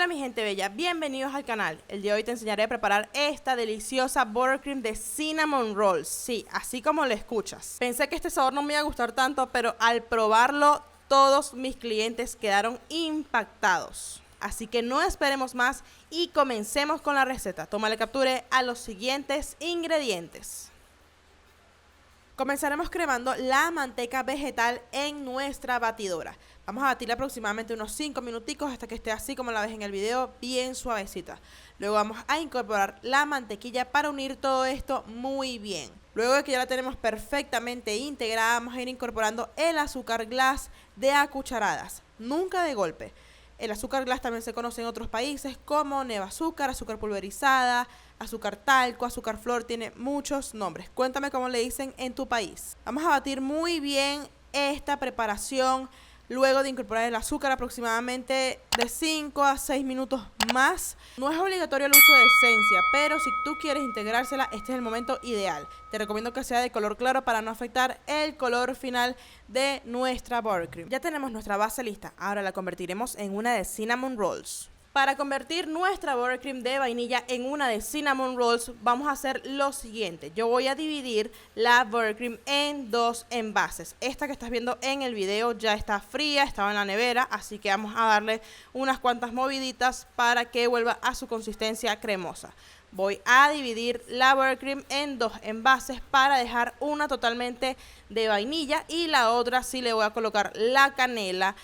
Hola mi gente bella, bienvenidos al canal. El día de hoy te enseñaré a preparar esta deliciosa buttercream de cinnamon rolls. Sí, así como lo escuchas. Pensé que este sabor no me iba a gustar tanto, pero al probarlo todos mis clientes quedaron impactados. Así que no esperemos más y comencemos con la receta. Tómale captura a los siguientes ingredientes. Comenzaremos cremando la manteca vegetal en nuestra batidora. Vamos a batirla aproximadamente unos 5 minuticos hasta que esté así como la ves en el video, bien suavecita. Luego vamos a incorporar la mantequilla para unir todo esto muy bien. Luego de que ya la tenemos perfectamente integrada, vamos a ir incorporando el azúcar glass de a cucharadas, nunca de golpe. El azúcar glass también se conoce en otros países como nevazúcar, azúcar pulverizada, azúcar talco, azúcar flor, tiene muchos nombres. Cuéntame cómo le dicen en tu país. Vamos a batir muy bien esta preparación luego de incorporar el azúcar aproximadamente de 5 a 6 minutos más. No es obligatorio el uso de esencia, pero si tú quieres integrársela, este es el momento ideal. Te recomiendo que sea de color claro para no afectar el color final de nuestra buttercream. Ya tenemos nuestra base lista, ahora la convertiremos en una de cinnamon rolls. Para convertir nuestra buttercream de vainilla en una de cinnamon rolls, vamos a hacer lo siguiente. Yo voy a dividir la buttercream en dos envases. Esta que estás viendo en el video ya está fría, estaba en la nevera, así que vamos a darle unas cuantas moviditas para que vuelva a su consistencia cremosa. Voy a dividir la buttercream en dos envases para dejar una totalmente de vainilla y la otra sí le voy a colocar la canela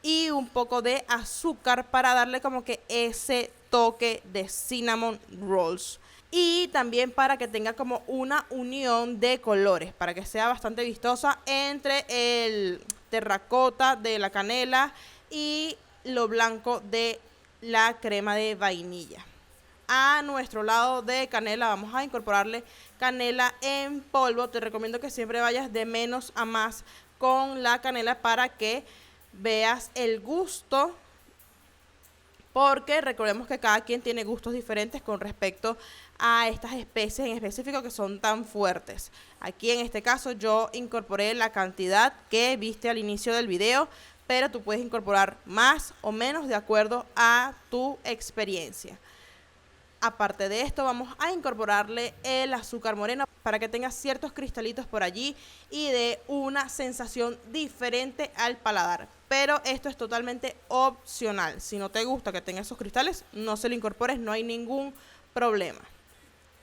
y un poco de azúcar para darle como que ese toque de cinnamon rolls. Y también para que tenga como una unión de colores, para que sea bastante vistosa entre el terracota de la canela y lo blanco de la crema de vainilla. A nuestro lado de canela vamos a incorporarle canela en polvo. Te recomiendo que siempre vayas de menos a más con la canela para que veas el gusto, porque recordemos que cada quien tiene gustos diferentes con respecto a estas especies en específico que son tan fuertes. Aquí en este caso yo incorporé la cantidad que viste al inicio del video, pero tú puedes incorporar más o menos de acuerdo a tu experiencia. Aparte de esto, vamos a incorporarle el azúcar moreno para que tenga ciertos cristalitos por allí y dé una sensación diferente al paladar. Pero esto es totalmente opcional. Si no te gusta que tenga esos cristales, no se lo incorpores, no hay ningún problema.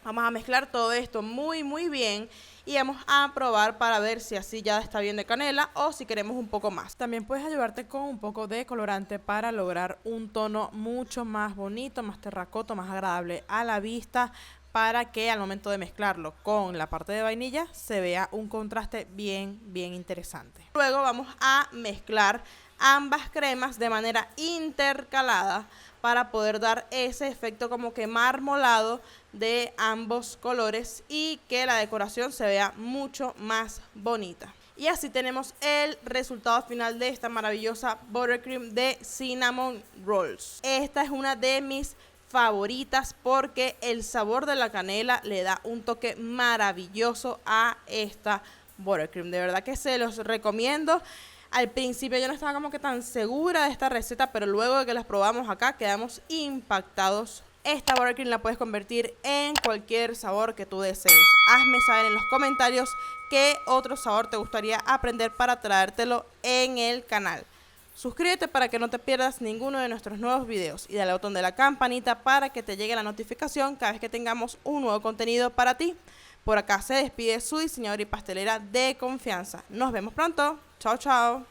Vamos a mezclar todo esto muy bien y vamos a probar para ver si así ya está bien de canela o si queremos un poco más. También puedes ayudarte con un poco de colorante para lograr un tono mucho más bonito, más terracota, más agradable a la vista, para que al momento de mezclarlo con la parte de vainilla se vea un contraste bien interesante. Luego vamos a mezclar ambas cremas de manera intercalada para poder dar ese efecto como que marmolado de ambos colores y que la decoración se vea mucho más bonita. Y así tenemos el resultado final de esta maravillosa buttercream de cinnamon rolls. Esta es una de mis favoritas porque el sabor de la canela le da un toque maravilloso a esta buttercream. De verdad que se los recomiendo. Al principio yo no estaba como que tan segura de esta receta, pero luego de que las probamos acá quedamos impactados. Esta buttercream la puedes convertir en cualquier sabor que tú desees. Hazme saber en los comentarios qué otro sabor te gustaría aprender para traértelo en el canal. Suscríbete para que no te pierdas ninguno de nuestros nuevos videos y dale al botón de la campanita para que te llegue la notificación cada vez que tengamos un nuevo contenido para ti. Por acá se despide su diseñadora y pastelera de confianza. Nos vemos pronto. Chao, chao.